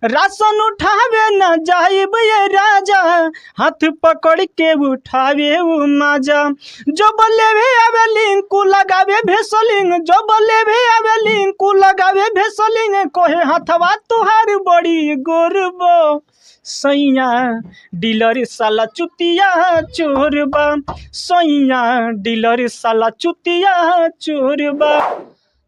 Ration उठावे न जाइब ये राजा, हाथ पकड़ के उठावे उ माजा। जो बोले भी आवे लिंक लगावे भेसलिंग, जो बोले भी आवे लिंक लगावे भेसलिंग, कोहे हथवा तुहार बड़ी गोरबो। सैया डीलर साला चुतिया चोरबा, सैया डीलर साला चुतिया चोरबा।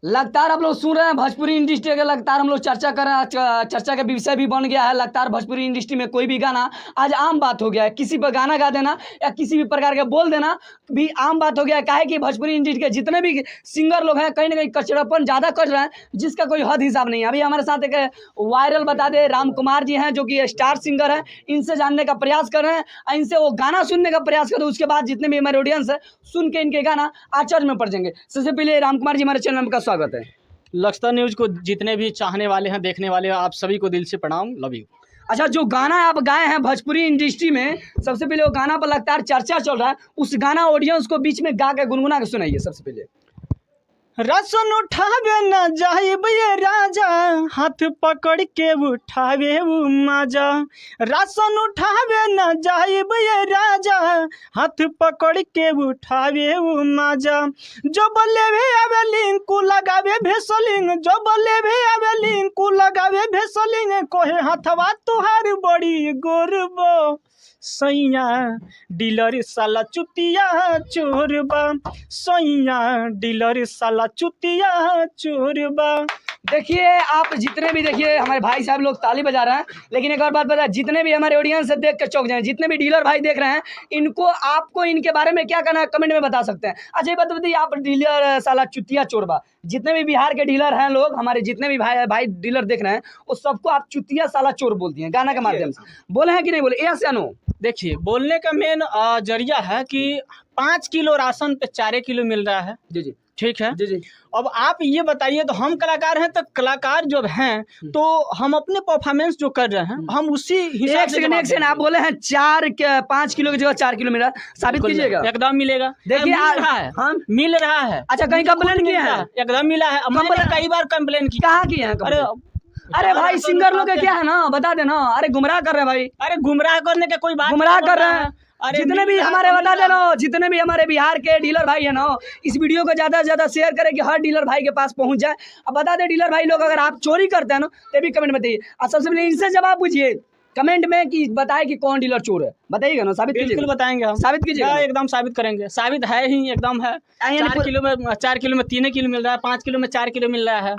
लगातार आप लोग सुन रहे हैं भोजपुरी इंडस्ट्री के, लगातार हम लोग चर्चा कर रहे हैं, चर्चा का विषय भी बन गया है। लगातार भोजपुरी इंडस्ट्री में कोई भी गाना आज आम बात हो गया है, किसी पर गाना गा देना या किसी भी प्रकार का बोल देना भी आम बात हो गया है। काहे कि भोजपुरी इंडस्ट्री के जितने भी सिंगर लोग हैं कहीं ना कहीं कचड़ापन ज़्यादा कर रहे हैं, जिसका कोई हद हिसाब नहीं है। अभी हमारे साथ एक वायरल बता दे राम कुमार जी हैं, जो कि स्टार सिंगर हैं, इनसे जानने का प्रयास कर रहे हैं, इनसे वो गाना सुनने का प्रयास करें, उसके बाद जितने भी हमारे ऑडियंस है सुन के इनके गाना आश्चर्य में पड़ जाएंगे। सबसे पहले राम कुमार जी हमारे चैनल का स्वागत है। लखतर न्यूज़ को जितने भी चाहने वाले हैं, देखने वाले हैं, आप सभी को दिल से प्रणाम, लव यू। अच्छा, जो गाना आप गाए हैं भोजपुरी इंडस्ट्री में, सबसे पहले वो गाना पर लगातार चर्चा चल रहा है, उस गाना ऑडियंस को बीच में गा के गुनगुना के सुनाइए सबसे पहले। राशन उठावे न जाइब ये राजा, हाथ पकड़ के उठावे उ माजा। राशन उठावे न जाइब ये राजा, हाथ पकड़ के उठावे उ माजा। जो बोले भी आवे लिंक लगावे भेसलिंग, जो बोले भी आवे लिंक लगावे भेसलिंग, कोहे हथवा तुहार बड़ी गोरबो। सैया डीलर साला चुतिया चोरबा, सैया डीलर साला चुतिया चोरबा। देखिए आप जितने भी, देखिए हमारे भाई साहब लोग ताली बजा रहे हैं, लेकिन एक और बात बता, जितने भी हमारे ऑडियंस से देख के चौंक जाए, जितने भी डीलर भाई देख रहे हैं, इनको आपको इनके बारे में क्या कहना है कमेंट में बता सकते हैं। अच्छा ये बात बताइए, आप डीलर साला चुतिया चोरबा, जितने भी बिहार के डीलर हैं लोग, हमारे जितने भी भाई डीलर देख रहे हैं, वो सबको आप चुतिया साला चोर बोलती हैं गाना के माध्यम से, बोले हैं कि नहीं बोले, यस या नो? देखिए, बोलने का मेन जरिया है कि 5 किलो राशन पे 4 किलो मिल रहा है। जी जी ठीक है जी जी। अब आप ये बताइए, तो हम कलाकार हैं, तो कलाकार जो हैं तो हम अपने परफॉर्मेंस जो कर रहे हैं हम उसी हिसाब से। एक सेकंड, आप बोले हैं 5 किलो की जगह 4 किलो मिला, साबित कीजिएगा। एकदम मिलेगा, देखिए मिल रहा है, हाँ मिल रहा है। अच्छा, कहीं कंप्लेन किया है? एकदम मिला है, मैंने कई बार कंप्लेन की। कहाँ किए हैं? अरे भाई सिंगर लोग क्या है ना, बता देना। अरे गुमराह कर रहे हैं भाई, अरे गुमराह करने का कोई बात, गुमराह कर रहे हैं। जितने भी हमारे, बता देना, जितने भी हमारे बिहार के डीलर भाई है ना, इस वीडियो को ज़्यादा से ज़्यादा शेयर करें कि हर डीलर भाई के पास पहुंच जाए। अब बता दें डीलर भाई लोग, अगर आप चोरी करते हैं ना तो भी कमेंट बताइए, और सबसे पहले इनसे जवाब पूछिए कमेंट में कि बताए कि कौन डीलर चोर है, बताइएगा ना, साबित कीजिए। बिल्कुल बताएंगे हम, साबित कीजिएगा, एकदम साबित करेंगे, साबित है ही, एकदम है। 4 किलो में 3 किलो मिल रहा है, 5 किलो में 4 किलो मिल रहा है।